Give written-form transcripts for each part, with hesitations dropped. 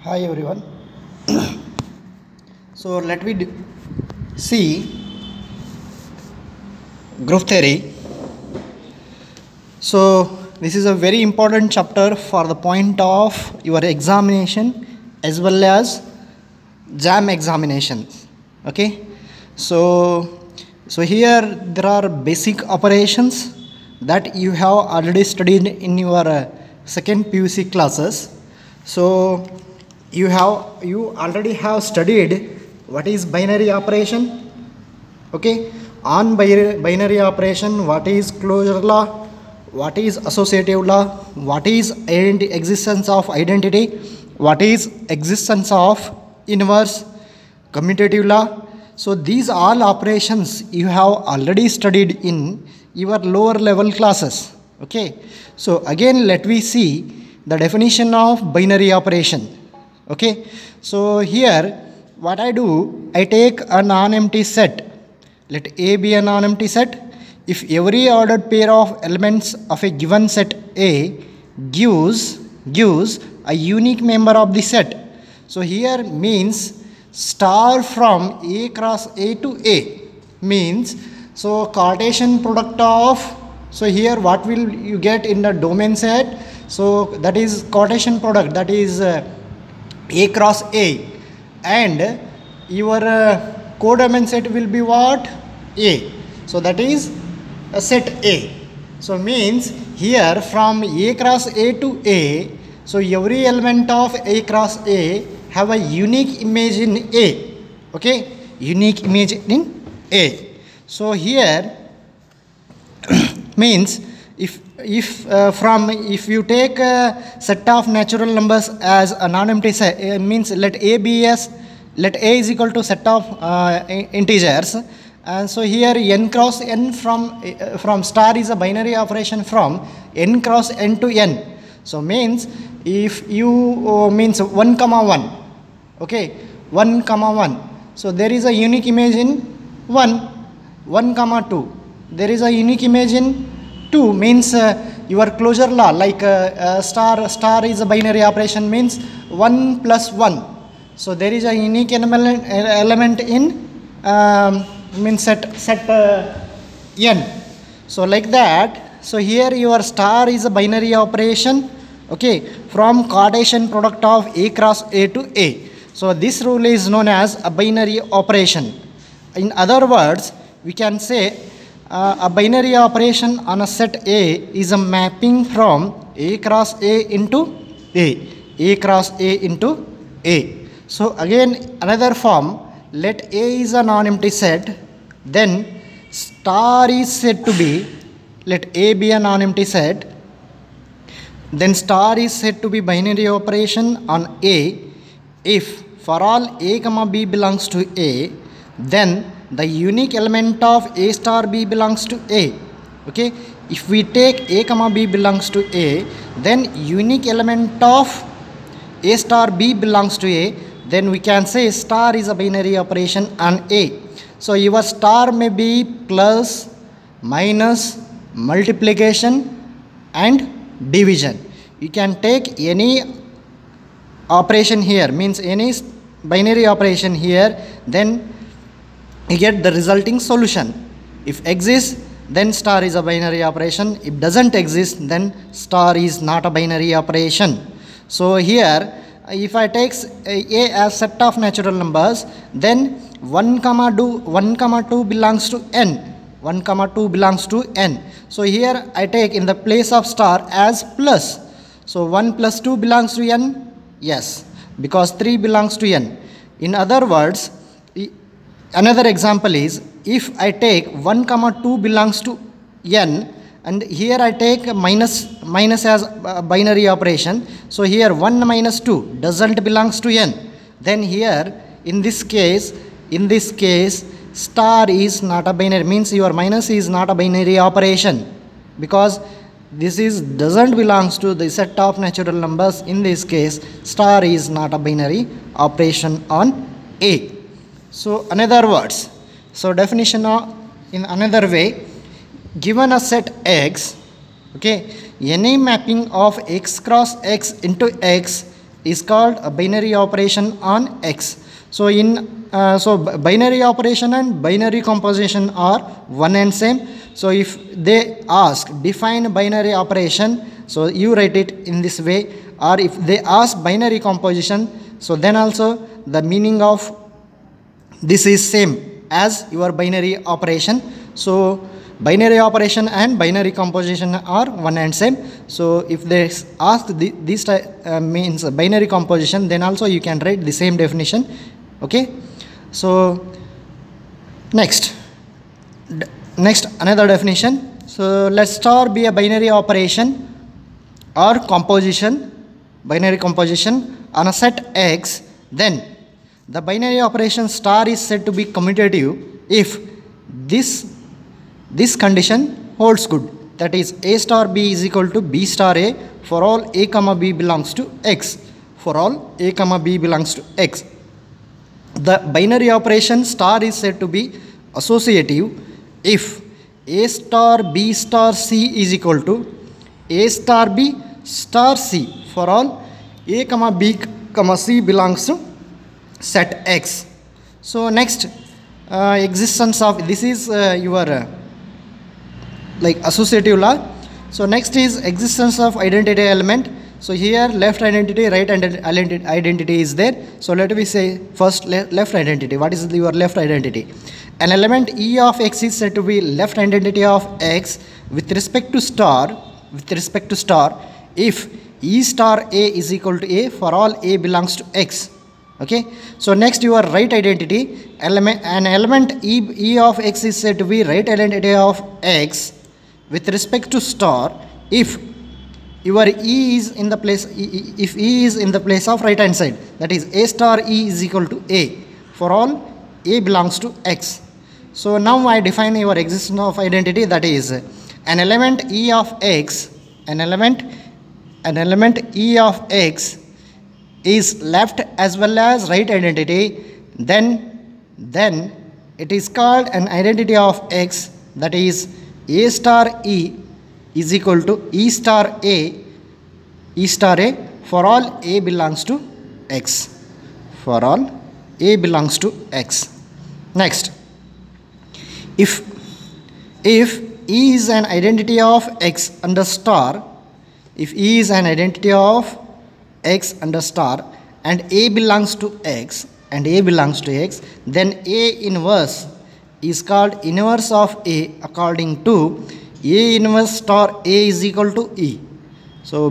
Hi everyone. So let me see group theory. So this is a very important chapter for the point of your examination as well as JAM examinations. Okay. So here there are basic operations that you have already studied in your second PUC classes. So you already have studied what is binary operation. Okay, on binary operation, what is closure law, what is associative law, what is existence of identity, what is existence of inverse, commutative law. So these all operations you have already studied in your lower level classes. Okay, so again let me see the definition of binary operation. Okay, so here what I do, I take a non-empty set. Let A be a non-empty set. If every ordered pair of elements of a given set A gives a unique member of the set. So here means star from A cross A to A means, so Cartesian product of, so here what will you get in the domain set? So that is Cartesian product, that is A cross A, and your codomain set will be what? A. So that is a set A. So means here from A cross A to A, so every element of A cross A have a unique image in A. Okay, unique image in A. So here means if you take a set of natural numbers as a non-empty set, means let A is equal to set of integers, and so here n cross n from star is a binary operation from n cross n to n. So means if you means 1 comma 1, okay, 1 comma 1, so there is a unique image in 1 comma 2, there is a unique image in 2, means your closure law, like star is a binary operation, means 1 plus 1. So there is a unique element in means set n. So like that. So here your star is a binary operation, okay, from Cartesian product of A cross A to A. So this rule is known as a binary operation. In other words, we can say a binary operation on a set A is a mapping from A cross A into A cross A into A. So again another form, let A is a non-empty set, then star is said to be, let A be a non-empty set, then star is said to be binary operation on A if for all A comma B belongs to A, then the unique element of A star B belongs to A. Okay, if we take A comma B belongs to A, then unique element of A star B belongs to A, then we can say star is a binary operation on A. So your star may be plus, minus, multiplication and division. You can take any operation here, means any binary operation here, then you get the resulting solution. If exists, then star is a binary operation. If doesn't exist, then star is not a binary operation. So here if I take A as set of natural numbers, then 1 comma 2 belongs to n. 1 comma 2 belongs to n. So here I take in the place of star as plus. So 1 plus 2 belongs to n? Yes, because 3 belongs to n. In other words, another example is, if I take 1 comma 2 belongs to n, and here I take minus as a binary operation. So here 1 minus 2 doesn't belongs to n. Then here in this case star is not a binary, means your minus is not a binary operation, because this is doesn't belongs to the set of natural numbers. In this case star is not a binary operation on A. So another words, so definition of, in another way, given a set X, okay, any mapping of X cross X into X is called a binary operation on X. So binary operation and binary composition are one and same. So if they ask define binary operation, so you write it in this way, or if they ask binary composition, so then also the meaning of this is same as your binary operation. So binary operation and binary composition are one and same. So if they ask this means binary composition, then also you can write the same definition. Okay. So next another definition. So let star be a binary operation or composition, binary composition on a set X, then the binary operation star is said to be commutative if this condition holds good, that is A star B is equal to B star A for all A comma B belongs to X, for all A comma B belongs to X. The binary operation star is said to be associative if A star B star C is equal to A star B star C for all A comma B comma C belongs to set X. So next existence of this is your like associative law. So next is existence of identity element. So here left identity, right identity is there. So let me say first left identity. What is your left identity? An element E of X is said to be left identity of X with respect to star if E star A is equal to A for all A belongs to X. Okay. So next your right identity, an element E of X is said to be right identity of X with respect to star if your E is in the place, if E is in the place of right hand side, that is A star E is equal to A for all A belongs to X. So now I define your existence of identity, that is an element E of X, an element E of X is left as well as right identity, then it is called an identity of X, that is A star E is equal to E star A for all A belongs to X, for all A belongs to X. Next, if E is an identity of X under star, if E is an identity of X under star and A belongs to X, then A inverse is called inverse of A according to A inverse star A is equal to E. So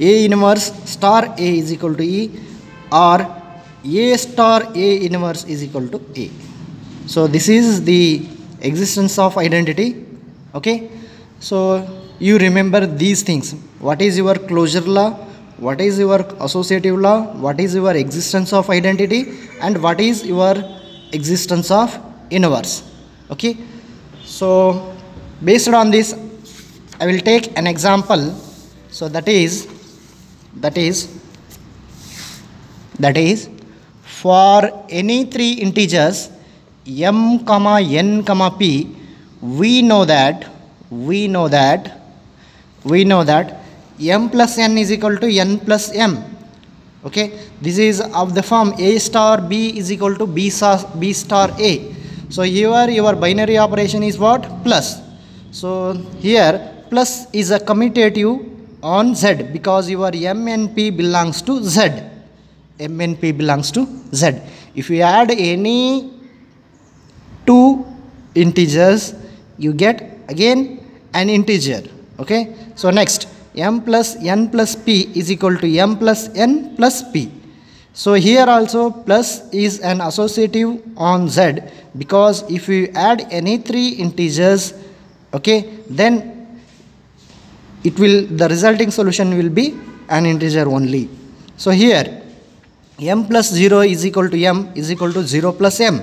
A inverse star A is equal to E, or A star A inverse is equal to A. So this is the existence of identity. Okay. So you remember these things. What is your closure law? What is your associative law? What is your existence of identity? And what is your existence of inverse? Okay. So based on this, I will take an example. So that is for any three integers m comma n comma p, we know that m plus n is equal to n plus m. Okay, this is of the form A star B is equal to B star A. So here your binary operation is what? Plus. So here plus is a commutative on Z because your m and p belongs to Z. M and p belongs to Z. If you add any two integers, you get again an integer. Okay. So next, m plus n plus p is equal to m plus n plus p. So here also plus is an associative on Z because if you add any three integers, okay, then the resulting solution will be an integer only. So here m plus 0 is equal to m is equal to 0 plus m.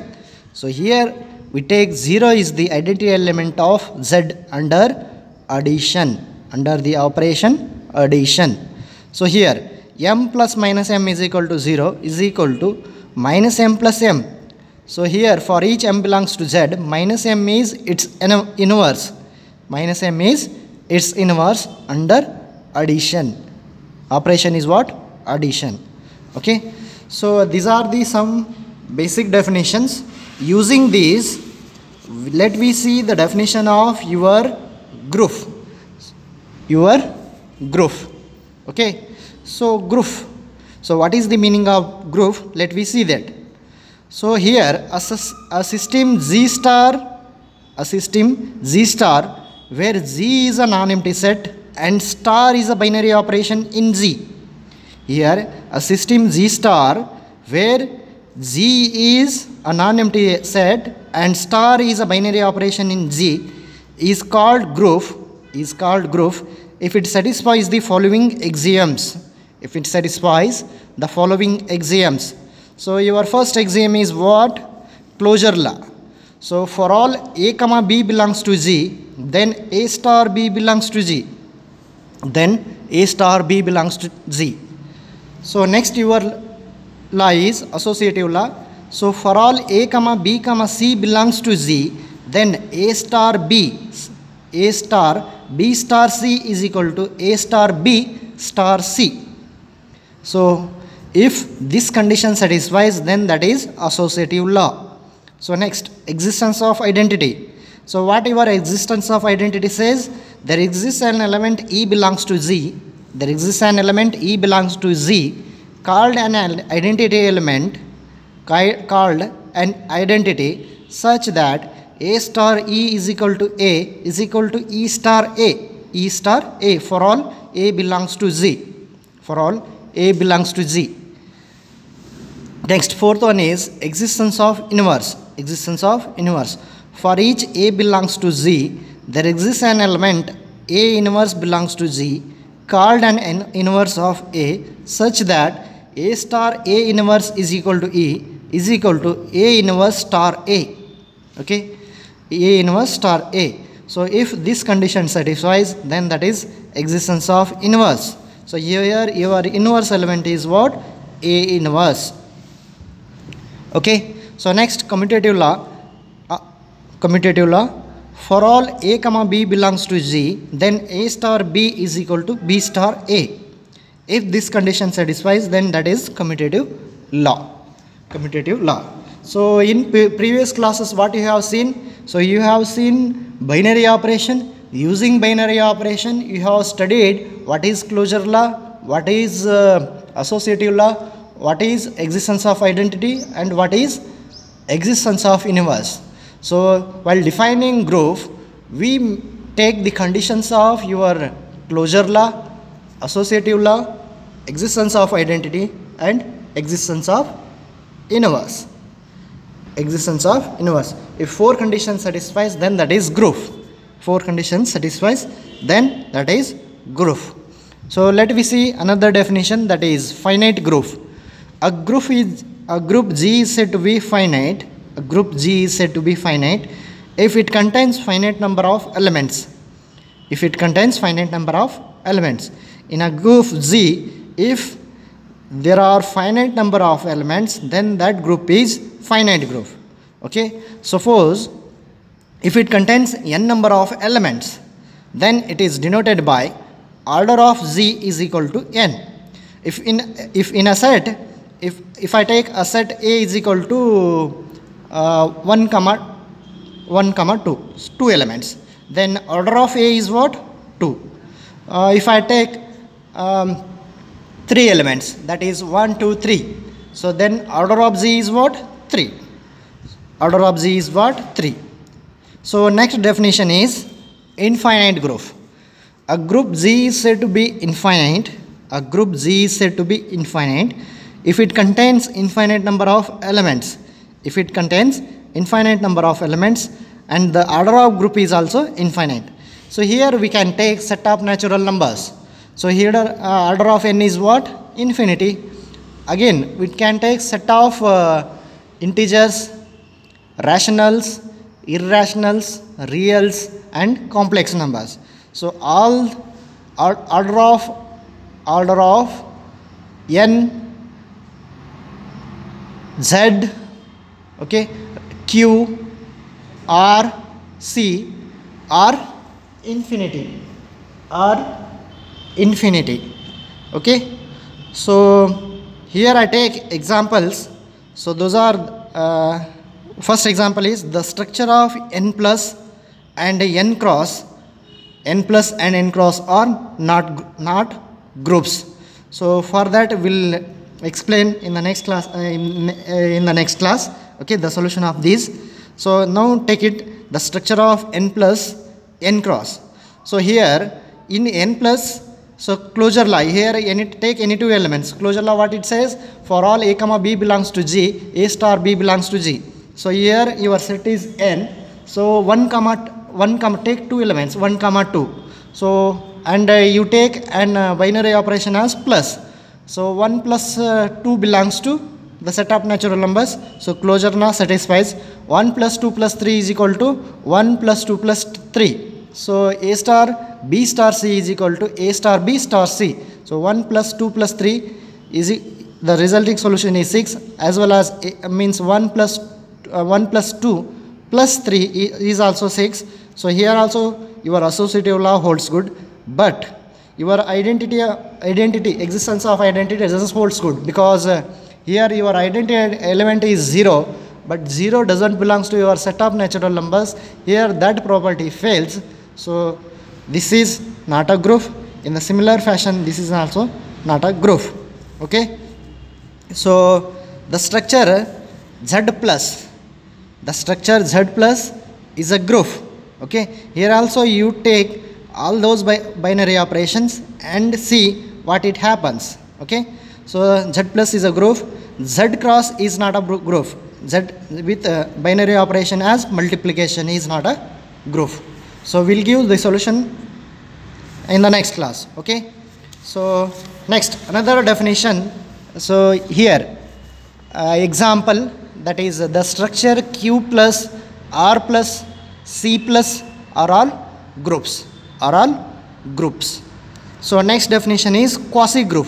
So here we take 0 is the identity element of Z under addition, under the operation addition. So here m plus minus m is equal to 0 is equal to minus m plus m. So here for each m belongs to Z, minus m is its inverse. Minus m is its inverse under addition. Operation is what? Addition. Okay. So these are the some basic definitions. Using these, let me see the definition of your group. Your group. Okay. So group. So what is the meaning of group? Let me see that. So here a system Z star, where Z is a non-empty set and star is a binary operation in Z. Here a system Z star where Z is a non-empty set and star is a binary operation in Z is called group. If it satisfies the following axioms. If it satisfies the following axioms. So your first axiom is what? Closure law. So for all A comma B belongs to Z, then A star B belongs to Z. Then A star B belongs to Z. So next your law is associative law. So for all A comma B comma C belongs to Z, then A star B star C is equal to A star B star C. So if this condition satisfies, then that is associative law. So next, existence of identity. So what your existence of identity says? There exists an element E belongs to Z. There exists an element E belongs to Z called an identity element, called an identity such that A star E is equal to A is equal to E star A. E star A for all A belongs to Z. For all A belongs to Z. Next, fourth one is existence of inverse. Existence of inverse. For each A belongs to Z, there exists an element A inverse belongs to Z called an inverse of A such that A star A inverse is equal to E is equal to A inverse star A. Okay, A inverse star A. So if this condition satisfies, then that is existence of inverse. So here your inverse element is what? A inverse. Okay. So next, commutative law. For all A comma B belongs to Z, then A star B is equal to B star A. If this condition satisfies, then that is commutative law. Commutative law. So in previous classes, what you have seen? So you have seen binary operation. Using binary operation, you have studied what is closure law, what is associative law, what is existence of identity, and what is existence of inverse. So while defining group, we take the conditions of your closure law, associative law, existence of identity, and existence of inverse. Existence of inverse. If four conditions satisfies, then that is group. Four conditions satisfies, then that is group. So let me see another definition, that is finite group. A group G is said to be finite. A group G is said to be finite if it contains finite number of elements. If it contains finite number of elements. In a group G, if there are finite number of elements, then that group is finite group. Okay. Suppose if it contains n number of elements, then it is denoted by order of Z is equal to n. If in a set, if I take a set A is equal to 1 comma 2, 2 elements, then order of A is what? 2. If I take 3 elements, that is 1, 2, 3. So then order of Z is what? 3. Order of Z is what? 3. So next definition is infinite group. A group Z is said to be infinite. A group Z is said to be infinite if it contains infinite number of elements. If it contains infinite number of elements and the order of group is also infinite. So here we can take set of natural numbers. So here order of n is what? Infinity. Again we can take set of integers, rationals, irrationals, reals, and complex numbers. So all order of n, z, okay, q, r, c are infinity. Okay, so here I take examples. So those are first example is the structure of n plus and n cross. N plus and n cross are not groups. So for that we'll explain in the next class. In the next class, okay, the solution of these. So now take it the structure of n plus n cross. So here in n plus, so closure law here take any two elements. Closure law what it says, for all a comma b belongs to G, a star b belongs to G. So here your set is n. So 1 comma take two elements 1 comma 2. So and you take an binary operation as plus. So 1 plus 2 belongs to the set of natural numbers. So closure law satisfies 1 plus 2 plus 3 is equal to 1 plus 2 plus 3. So a star b star c is equal to a star b star c. So 1 plus 2 plus 3 is the resulting solution is 6, as well as means 1 plus 2 plus 3 is also 6. So here also your associative law holds good, but your identity existence of identity doesn't holds good, because here your identity element is 0, but 0 doesn't belongs to your set of natural numbers. Here that property fails. So this is not a group. In the similar fashion, this is also not a group. Okay. So the structure Z plus, is a group. Okay. Here also you take all those binary operations and see what it happens. Okay. So Z plus is a group. Z cross is not a group. Z with binary operation as multiplication is not a group. So we'll give the solution in the next class. Okay. So next another definition. So here example, that is the structure Q plus R plus C plus are all groups. So next definition is quasi group.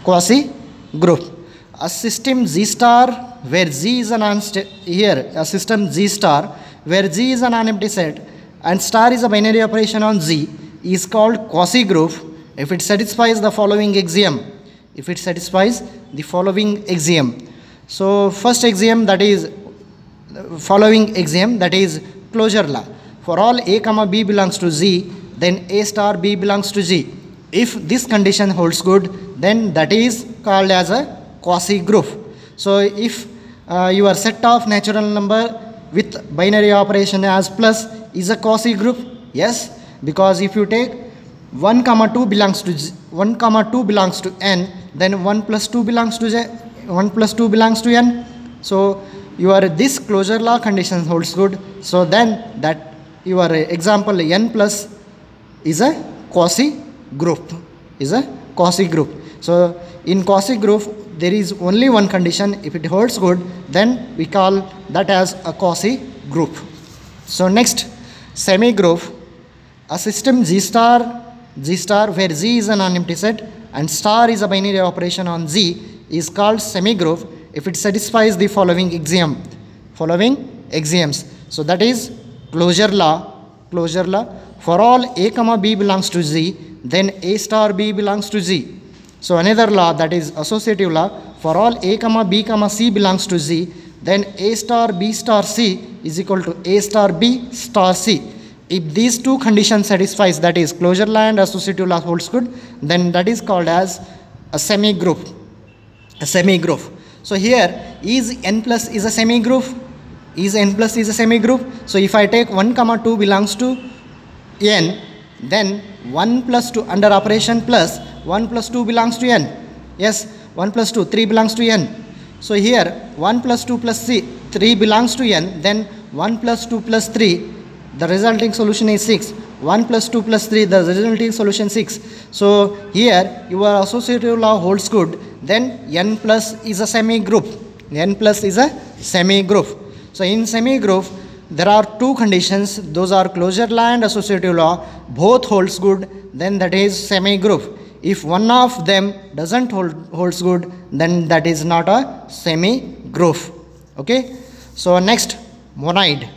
A system Z star where Z is a a system Z star where Z is a non-empty set and star is a binary operation on Z is called quasi group if it satisfies the following axiom. So first axiom, that is following axiom, that is closure law. For all a comma b belongs to Z, then a star b belongs to G. If this condition holds good, then that is called as a quasi group. So if your set of natural number with binary operation as plus is a quasi group, yes, because if you take 1 comma 2 belongs to G, 1 comma 2 belongs to n, then 1 plus 2 belongs to J, 1 plus 2 belongs to n. So your this closure law condition holds good. So then that your example n plus is a quasi group. So in quasi group there is only one condition. If it holds good, then we call that as a quasi group. So next, semi group. A system G star where Z is a non-empty set and star is a binary operation on Z is called semi group if it satisfies the following axioms. So that is closure law. For all a comma b belongs to Z, then a star b belongs to Z. So another law, that is associative law. For all a comma b comma c belongs to Z, then a star b star c is equal to a star b star c. If these two conditions satisfies, that is closure law and associative law holds good, then that is called as a semi group. So here is n plus is a semi group. So if I take 1 comma 2 belongs to n, then 1 plus 2 under operation plus 1 plus 2 belongs to n. Yes, 1 plus 2, 3 belongs to n. So here 1 plus 2 plus 3 belongs to n, then 1 plus 2 plus 3, the resulting solution is 6. 1 plus 2 plus 3, the resulting solution 6. So here your associative law holds good, then n plus is a semi group. So in semi group there are two conditions, those are closure law and associative law, both holds good, then that is semi group. If one of them doesn't holds good, then that is not a semi group. Okay. So next, monoid.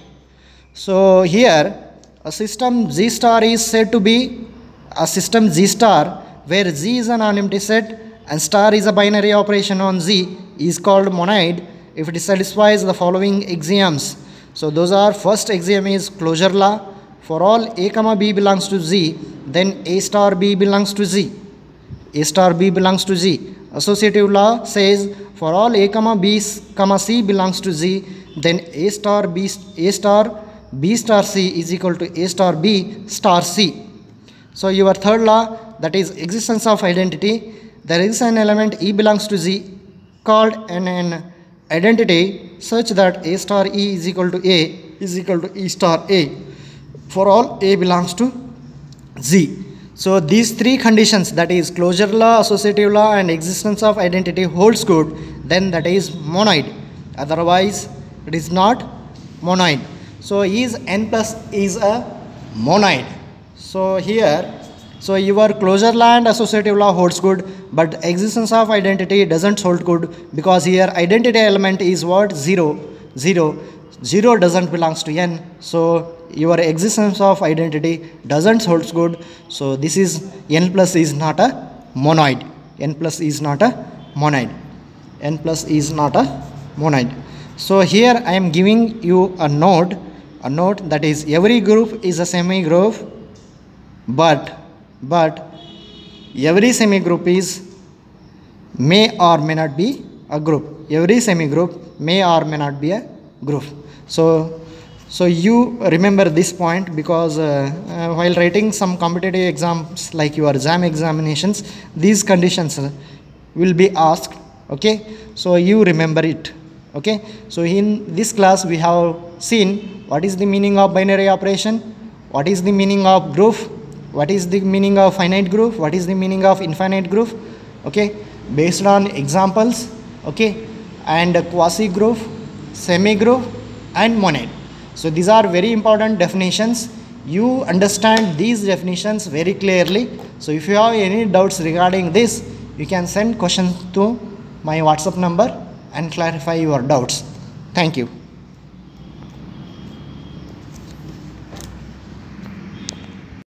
So here a system Z star is said to be a system Z star where Z is a non-empty set and star is a binary operation on Z is called monoid if it satisfies the following axioms. So those are, first axiom is closure law. For all A comma B belongs to Z, then A star B belongs to Z. A star B belongs to Z. Associative law says for all A comma B comma C belongs to Z, then A star B star C is equal to A star B star C. So your third law, that is existence of identity. There is an element E belongs to Z called an identity such that A star E is equal to E star A for all A belongs to Z. So these three conditions, that is closure law, associative law and existence of identity holds good, then that is monoid. Otherwise it is not monoid. So is n plus is a monoid. So here, so your closure law and associative law holds good, but existence of identity doesn't hold good, because here identity element is what? 0. 0 doesn't belongs to n. So your existence of identity doesn't hold good. So this is n plus is not a monoid. N plus is not a monoid. N plus is not a monoid. So here I am giving you a note that is every group is a semi-group, but every semi-group is may or may not be a group. Every semi-group may or may not be a group. So you remember this point, because while writing some competitive exams like your exam examinations, these conditions will be asked. Okay, so you remember it. Okay, so in this class we have seen what is the meaning of binary operation, what is the meaning of group, what is the meaning of finite group, what is the meaning of infinite group. Okay, based on examples. Okay, and quasi group, semi group and monoid. So these are very important definitions. You understand these definitions very clearly. So if you have any doubts regarding this, you can send questions to my WhatsApp number and clarify your doubts. Thank you.